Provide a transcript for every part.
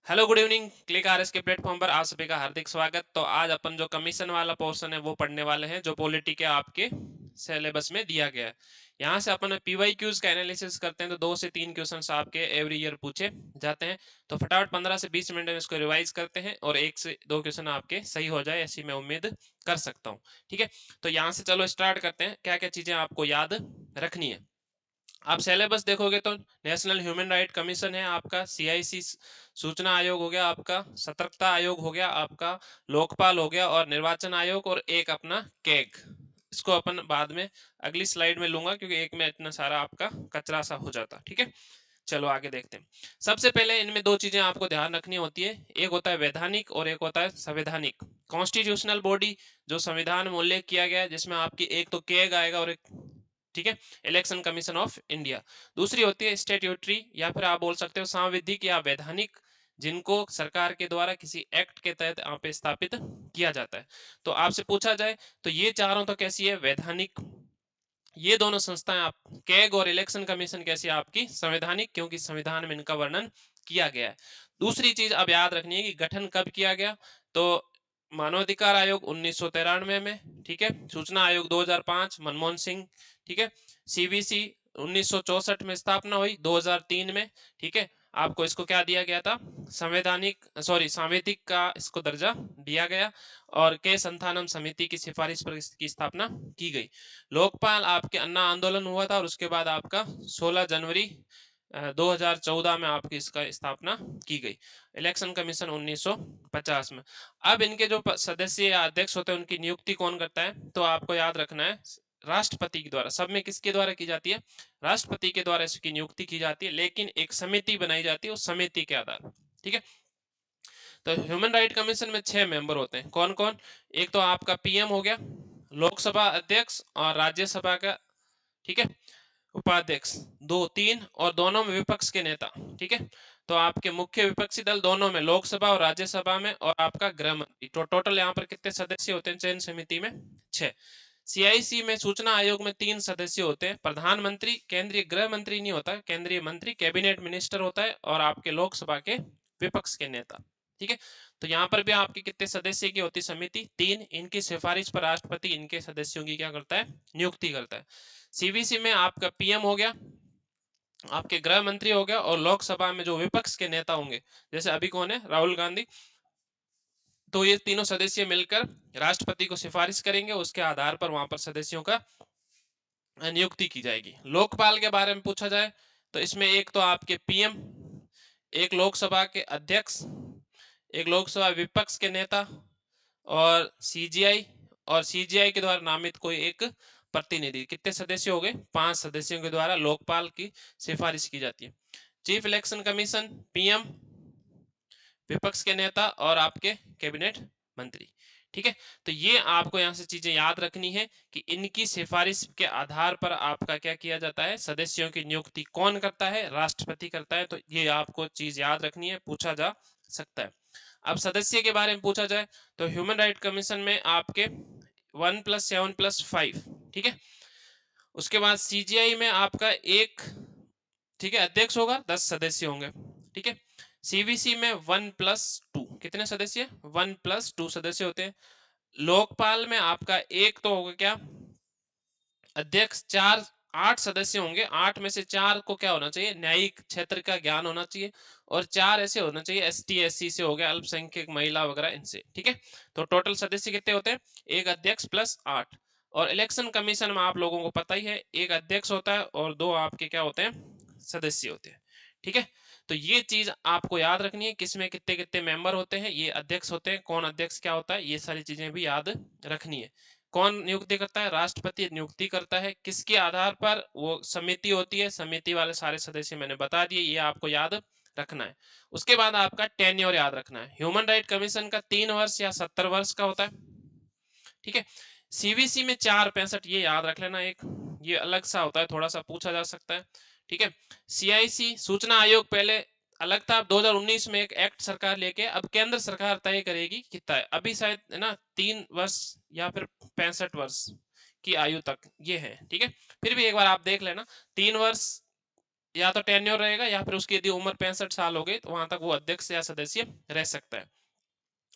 Hello good evening. Click RS के platform पर आप सभी का हार्दिक स्वागत। तो आज अपन जो कमीशन वाला पोर्शन है वो पढ़ने वाले हैं जो पॉलिटी के आपके सिलेबस में दिया गया है। यहाँ से अपन पीवाईक्यूज का एनालिसिस करते हैं तो 2 से 3 क्वेश्चंस आपके एवरी ईयर पूछे जाते हैं। तो फटाफट 15 से 20 मिनट में इसको रिवाइज करते हैं और 1 से 2 क्वेश्चन आपके सही हो जाए ऐसी मैं उम्मीद कर सकता हूँ। ठीक है, तो यहाँ से चलो स्टार्ट करते हैं। क्या क्या चीजें आपको याद रखनी है। आप सिलेबस देखोगे तो नेशनल ह्यूमन राइट कमीशन है आपका, सीआईसी सूचना आयोग हो गया आपका, सतर्कता आयोग हो गया आपका, लोकपाल हो गया और निर्वाचन आयोग, और एक अपना कैग। इसको अपन बाद में अगली स्लाइड में लूंगा क्योंकि एक में इतना सारा आपका कचरा सा हो जाता। ठीक है, चलो आगे देखते हैं। सबसे पहले इनमें दो चीजें आपको ध्यान रखनी होती है, एक होता है वैधानिक और एक होता है संवैधानिक। कॉन्स्टिट्यूशनल बॉडी जो संविधान में उल्लेख किया गया है जिसमें आपकी एक तो कैग आएगा और एक, ठीक है, इलेक्शन कमीशन ऑफ इंडिया। दूसरी होती है स्टेट्यूटरी या फिर आप बोल सकते हो सांविधिक या वैधानिक, जिनको सरकार के द्वारा किसी एक्ट के तहत यहाँ पे स्थापित किया जाता है। तो आपसे पूछा जाए तो ये चारों तो कैसी है, वैधानिक। ये दोनों संस्थाएं आप कैग और इलेक्शन कमीशन कैसी है आपकी, संवैधानिक, क्योंकि संविधान में इनका वर्णन किया गया है। दूसरी चीज अब याद रखनी है कि गठन कब किया गया। तो मानवाधिकार आयोग 1993 में, ठीक है, सूचना आयोग 2005 मनमोहन सिंह, ठीक है, सीवीसी 1964 में स्थापना हुई 2003 में, ठीक है। आपको इसको क्या दिया गया था, संवैधानिक सॉरी सांविधिक का इसको दर्जा दिया गया, और के संथानम समिति की सिफारिश पर इसकी स्थापना की गई। लोकपाल आपके अन्ना आंदोलन हुआ था और उसके बाद आपका 16 जनवरी 2014 में आपकी इसका स्थापना की गई। इलेक्शन कमीशन 1950 में। अब इनके जो सदस्य या अध्यक्ष होते हैं उनकी नियुक्ति कौन करता है, तो आपको याद रखना है राष्ट्रपति के द्वारा। सब में किसके द्वारा की जाती है, राष्ट्रपति के द्वारा इसकी नियुक्ति की जाती है, लेकिन एक समिति बनाई जाती है उस समिति के आधार। ठीक है, तो ह्यूमन राइट कमीशन में 6 मेंबर होते हैं। कौन कौन, एक तो आपका पीएम हो गया, लोकसभा अध्यक्ष और राज्यसभा का, ठीक है, उपाध्यक्ष, 2 3, और दोनों में विपक्ष के नेता। ठीक है, तो आपके मुख्य विपक्षी दल दोनों में, लोकसभा और राज्यसभा में, और आपका गृह मंत्री। तो टोटल यहाँ पर कितने सदस्य होते हैं चयन समिति में, 6। सीआईसी में सूचना आयोग में 3 सदस्य होते हैं, प्रधानमंत्री, केंद्रीय गृह मंत्री नहीं होता, केंद्रीय मंत्री कैबिनेट मिनिस्टर होता है, और आपके लोकसभा के विपक्ष के नेता। ठीक है, तो यहाँ पर भी आपके कितने सदस्य की होती समिति, 3। इनकी सिफारिश पर राष्ट्रपति इनके सदस्यों की क्या करता है, नियुक्ति करता है। सीवीसी में आपका पीएम हो गया, आपके गृह मंत्री हो गया, और लोकसभा में जो विपक्ष के नेता होंगे, जैसे अभी कौन है, राहुल गांधी, तो ये तीनों सदस्य मिलकर राष्ट्रपति को सिफारिश करेंगे, उसके आधार पर वहां पर सदस्यों का नियुक्ति की जाएगी। लोकपाल के बारे में पूछा जाए तो इसमें एक तो आपके पीएम, एक लोकसभा के अध्यक्ष, एक लोकसभा विपक्ष के नेता, और सीजीआई, और सीजीआई के द्वारा नामित कोई एक प्रतिनिधि। कितने सदस्य हो गए, 5 सदस्यों के द्वारा लोकपाल की सिफारिश की जाती है। चीफ इलेक्शन कमीशन, पीएम, विपक्ष के नेता और आपके कैबिनेट मंत्री। ठीक है, तो ये आपको यहाँ से चीजें याद रखनी है कि इनकी सिफारिश के आधार पर आपका क्या किया जाता है, सदस्यों की नियुक्ति कौन करता है, राष्ट्रपति करता है। तो ये आपको चीज याद रखनी है, पूछा जा सकता है। अब सदस्य के बारे में पूछा जाए तो ह्यूमन राइट कमीशन में आपके 1+7+5, ठीक है। उसके बाद सीजीआई में आपका एक, ठीक है, अध्यक्ष होगा, 10 सदस्य होंगे। ठीक है, सीवीसी में 1+2, कितने सदस्य, 1+2 सदस्य होते हैं। लोकपाल में आपका एक तो होगा क्या, अध्यक्ष, 8 सदस्य होंगे, 8 में से 4 को क्या होना चाहिए, न्यायिक क्षेत्र का ज्ञान होना चाहिए, और 4 ऐसे होना चाहिए एसटी एससी से हो गया, अल्पसंख्यक महिला वगैरह इनसे। ठीक है, तो टोटल सदस्य कितने होते हैं, एक अध्यक्ष प्लस 8। और इलेक्शन कमीशन में आप लोगों को पता ही है, एक अध्यक्ष होता है और 2 आपके क्या होते हैं, सदस्य होते हैं। ठीक है, तो ये चीज आपको याद रखनी है, किसमें कितने कितने मेंबर होते हैं, ये अध्यक्ष होते हैं, कौन अध्यक्ष क्या होता है, ये सारी चीजें भी याद रखनी है। कौन नियुक्ति करता है, राष्ट्रपति नियुक्ति करता है। किसके आधार पर, वो समिति होती है, समिति वाले सारे सदस्य मैंने बता दिए, ये आपको याद रखना है। उसके बाद आपका टेन्योर याद रखना है। ह्यूमन राइट कमीशन का 3 वर्ष या 70 वर्ष का होता है। ठीक है, सीवीसी में 4 65, ये याद रख लेना, एक ये अलग सा होता है, थोड़ा सा पूछा जा सकता है। ठीक है, सीआईसी सूचना आयोग पहले अलग था, 2019 में एक एक्ट सरकार लेके, अब केंद्र सरकार तय करेगी कितना है, अभी शायद है ना 3 वर्ष या फिर 65 वर्ष की आयु तक ये है। ठीक है, फिर भी एक बार आप देख लेना, 3 वर्ष या तो टेन्योर रहेगा या फिर उसकी यदि उम्र 65 साल हो गई तो वहां तक वो अध्यक्ष या सदस्य रह सकता है।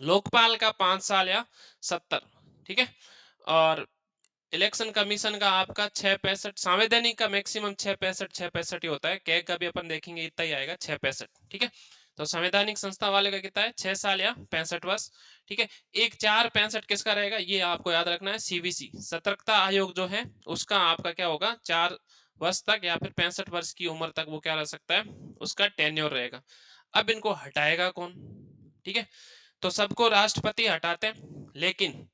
लोकपाल का 5 साल या 70, ठीक है। और इलेक्शन कमीशन का आपका 6-65, संवैधानिक का मैक्सिमम 6-65 ही होता है, कैग का भी अपन देखेंगे इतना ही आएगा 6-65, ठीक है। तो संवैधानिक संस्था वाले का कितना है, 6 साल या 65 वर्ष, ठीक है। एक 4-65 किसका रहेगा, ये आपको याद रखना है, सीवीसी सतर्कता आयोग जो है उसका आपका क्या होगा, 4 वर्ष तक या फिर 65 वर्ष की उम्र तक वो क्या रह सकता है, उसका टेन्योर रहेगा। अब इनको हटाएगा कौन, ठीक है। तो सबको राष्ट्रपति हटाते हैं, लेकिन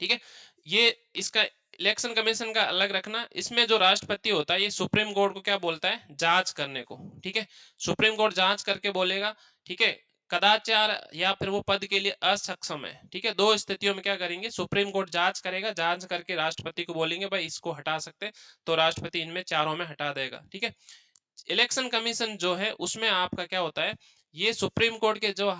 ठीक है, ये इसका इलेक्शन कमीशन का अलग रखना, इसमें जो राष्ट्रपति होता है ये सुप्रीम कोर्ट को क्या बोलता है, जांच करने को, ठीक है। सुप्रीम कोर्ट जांच करके बोलेगा, ठीक है, कदाचार या फिर वो पद के लिए असक्षम है, ठीक है। दो स्थितियों में क्या करेंगे, सुप्रीम कोर्ट जांच करेगा, जांच करके राष्ट्रपति को बोलेंगे भाई इसको हटा सकते, तो राष्ट्रपति इनमें चारों में हटा देगा, ठीक है। इलेक्शन कमीशन जो है उसमें आपका क्या होता है, ये सुप्रीम कोर्ट के जो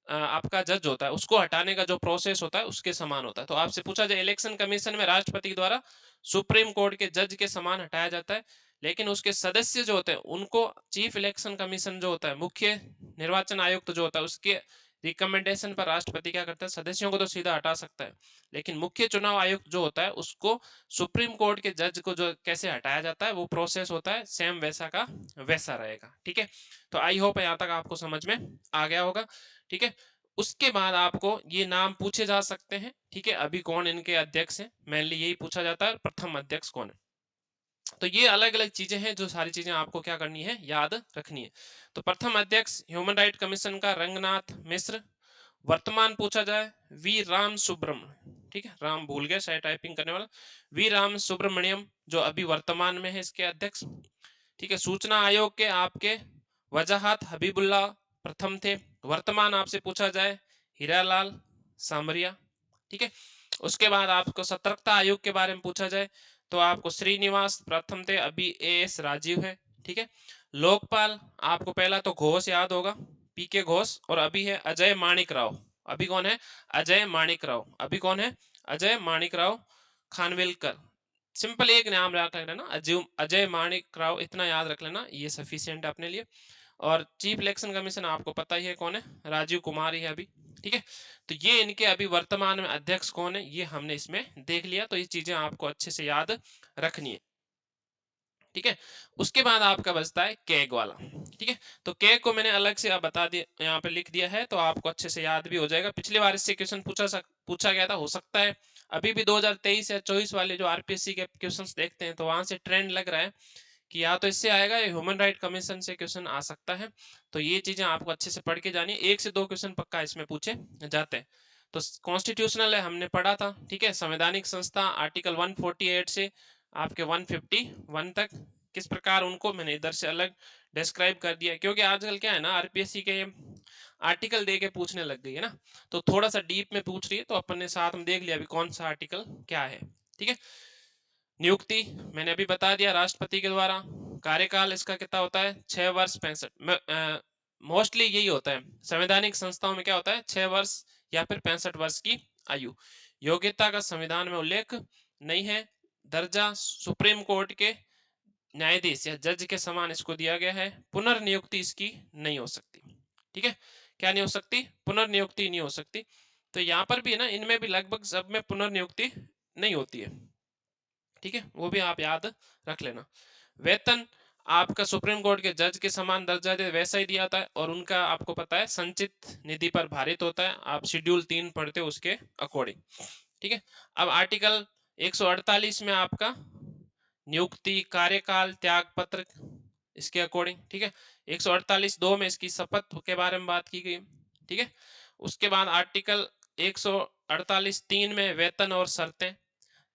आपका जज होता है उसको हटाने का जो प्रोसेस होता है उसके समान होता है। तो आपसे पूछा जाए इलेक्शन कमीशन में राष्ट्रपति द्वारा सुप्रीम कोर्ट के जज के समान हटाया जाता है, लेकिन उसके सदस्य जो होते हैं उनको चीफ इलेक्शन कमीशन जो होता है, मुख्य निर्वाचन आयुक्त जो होता है, उसके रिकमेंडेशन पर राष्ट्रपति क्या करता है, सदस्यों को तो सीधा हटा सकता है, लेकिन मुख्य चुनाव आयुक्त जो होता है उसको सुप्रीम कोर्ट के जज को जो कैसे हटाया जाता है वो प्रोसेस होता है सेम वैसा का वैसा रहेगा, ठीक है। तो आई होप यहाँ तक आपको समझ में आ गया होगा, ठीक है। उसके बाद आपको ये नाम पूछे जा सकते हैं, ठीक है, अभी कौन इनके अध्यक्ष हैं, मेनली यही पूछा जाता है, प्रथम अध्यक्ष कौन है। तो ये अलग अलग चीजें हैं जो सारी चीजें आपको क्या करनी है, याद रखनी है। तो प्रथम अध्यक्ष ह्यूमन राइट कमीशन का रंगनाथ मिश्र। वर्तमान पूछा जाए वी राम सुब्रमण्यम, ठीक है, राम भूल गया शायद टाइपिंग करने वाला, वी राम सुब्रमण्यम जो अभी वर्तमान में है इसके अध्यक्ष, ठीक है। सूचना आयोग के आपके वजाहत हबीबुल्ला प्रथम थे। वर्तमान आपसे पूछा जाए हीरालाल सामरिया, ठीक है। उसके बाद आपको सतर्कता आयोग के बारे में पूछा जाए तो आपको श्रीनिवास प्रथम थे, अभी एएस राजीव है, ठीक है। लोकपाल आपको पहला तो घोष याद होगा, पीके घोष, और अभी है अजय माणिक राव। अभी कौन है, अजय माणिक राव। अभी कौन है, अजय माणिक राव खानविलकर। सिंपल एक नाम रख लेना, अजय अजय माणिक राव, इतना याद रख लेना, ये सफिशियंट है अपने लिए। और चीफ इलेक्शन कमीशन आपको पता ही है कौन है, राजीव कुमार ही है अभी, ठीक है। तो ये इनके अभी वर्तमान में अध्यक्ष कौन है ये हमने इसमें देख लिया, तो ये चीजें आपको अच्छे से याद रखनी है, ठीक है। उसके बाद आपका बचता है कैग वाला, ठीक है। तो कैग को मैंने अलग से अब बता दिया, यहाँ पे लिख दिया है, तो आपको अच्छे से याद भी हो जाएगा। पिछली बार इससे क्वेश्चन पूछा गया था, हो सकता है अभी भी 2023 या 24 वाले जो आरपीएससी के क्वेश्चंस देखते हैं तो वहां से ट्रेंड लग रहा है कि या तो इससे आएगा या ह्यूमन राइट कमीशन से क्वेश्चन आ सकता है। तो ये चीजें आपको अच्छे से पढ़ के जानी, 1 से 2 क्वेश्चन पक्का इसमें पूछे जाते हैं। तो कॉन्स्टिट्यूशनल है हमने पढ़ा था, ठीक है। संवैधानिक संस्था आर्टिकल 148 से आपके 151 तक, किस प्रकार उनको मैंने इधर से अलग डिस्क्राइब कर दिया, क्योंकि आजकल क्या है ना, आरपीएससी के आर्टिकल दे के पूछने लग गई है ना, तो थोड़ा सा डीप में पूछ रही है, तो अपन ने साथ में देख लिया अभी कौन सा आर्टिकल क्या है, ठीक है। नियुक्ति मैंने अभी बता दिया राष्ट्रपति के द्वारा। कार्यकाल इसका कितना होता है, 6 वर्ष 65, मोस्टली यही होता है संवैधानिक संस्थाओं में, क्या होता है 6 वर्ष या फिर 65 वर्ष की आयु। योग्यता का संविधान में उल्लेख नहीं है। दर्जा सुप्रीम कोर्ट के न्यायाधीश या जज के समान इसको दिया गया है। पुनर्नियुक्ति इसकी नहीं हो सकती, ठीक है। क्या नहीं हो सकती, पुनर्नियुक्ति नहीं हो सकती। तो यहाँ पर भी है ना, इनमें भी लगभग सब में पुनर्नियुक्ति नहीं होती है, ठीक है, वो भी आप याद रख लेना। वेतन आपका सुप्रीम कोर्ट के जज के समान दर्जा दे वैसा ही दिया था, और उनका आपको पता है संचित निधि पर भारित होता है, आप शेड्यूल 3 पढ़ते हो उसके अकॉर्डिंग, ठीक है। अब आर्टिकल 148 में आपका नियुक्ति कार्यकाल त्याग पत्र इसके अकॉर्डिंग, ठीक है। 148(2) में इसकी शपथ के बारे में बात की गई, ठीक है। उसके बाद आर्टिकल 148(3) में वेतन और शर्तें।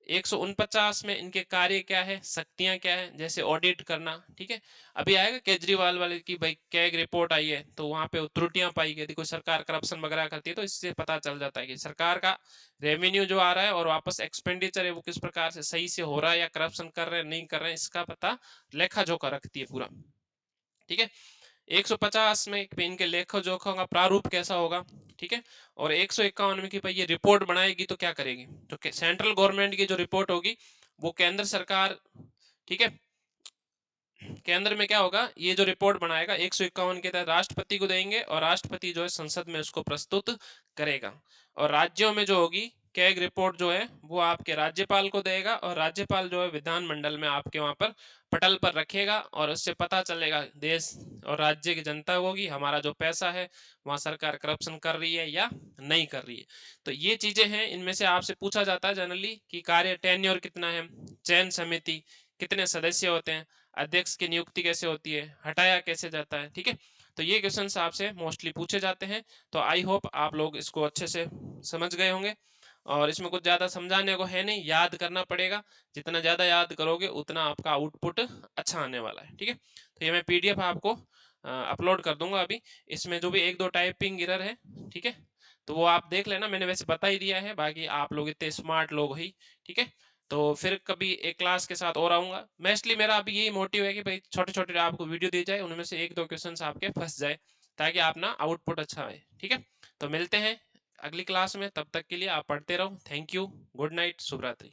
149 में इनके कार्य क्या है, शक्तियां क्या है, जैसे ऑडिट करना, ठीक है। अभी आएगा केजरीवाल वाले की भाई कैग रिपोर्ट आई है तो वहां पे त्रुटियां पाई गई थी, कोई सरकार करप्शन वगैरह करती है, तो इससे पता चल जाता है कि सरकार का रेवेन्यू जो आ रहा है और वापस एक्सपेंडिचर है वो किस प्रकार से सही से हो रहा है या करप्शन कर रहे हैं नहीं कर रहे हैं, इसका पता लेखा जोखा रखती है पूरा, ठीक है। 150 में इनके लेखा जोखा का प्रारूप कैसा होगा, ठीक है। और 151 में कि भाई ये रिपोर्ट बनाएगी तो क्या करेगी, तो सेंट्रल गवर्नमेंट की जो रिपोर्ट होगी वो केंद्र सरकार, ठीक है, केंद्र में क्या होगा, ये जो रिपोर्ट बनाएगा 151 के तहत राष्ट्रपति को देंगे और राष्ट्रपति जो है संसद में उसको प्रस्तुत करेगा। और राज्यों में जो होगी कैग रिपोर्ट जो है वो आपके राज्यपाल को देगा और राज्यपाल जो है विधानमंडल में आपके वहां पर पटल पर रखेगा और उससे पता चलेगा देश और राज्य की जनता को कि हमारा जो पैसा है वहाँ सरकार करप्शन कर रही है या नहीं कर रही है। तो ये चीजें हैं, इनमें से आपसे पूछा जाता है जनरली कि कार्य टेन्योर कितना है, चयन समिति कितने सदस्य होते हैं, अध्यक्ष की नियुक्ति कैसे होती है, हटाया कैसे जाता है, ठीक है। तो ये क्वेश्चन आपसे मोस्टली पूछे जाते हैं। तो आई होप आप लोग इसको अच्छे से समझ गए होंगे और इसमें कुछ ज़्यादा समझाने को है नहीं, याद करना पड़ेगा। जितना ज़्यादा याद करोगे उतना आपका आउटपुट अच्छा आने वाला है, ठीक है। तो ये मैं पीडीएफ आपको अपलोड कर दूंगा अभी। इसमें जो भी एक दो टाइपिंग एरर है, ठीक है, तो वो आप देख लेना, मैंने वैसे बता ही दिया है, बाकी आप लोग इतने स्मार्ट लोग ही, ठीक है। तो फिर कभी एक क्लास के साथ और आऊंगा। मोस्टली मेरा अभी यही मोटिव है कि भाई छोटे छोटे आपको वीडियो दी जाए, उनमें से एक दो क्वेश्चंस आपके फंस जाए ताकि आप ना आउटपुट अच्छा आए, ठीक है। तो मिलते हैं अगली क्लास में, तब तक के लिए आप पढ़ते रहो। थैंक यू, गुड नाइट, शुभ रात्रि।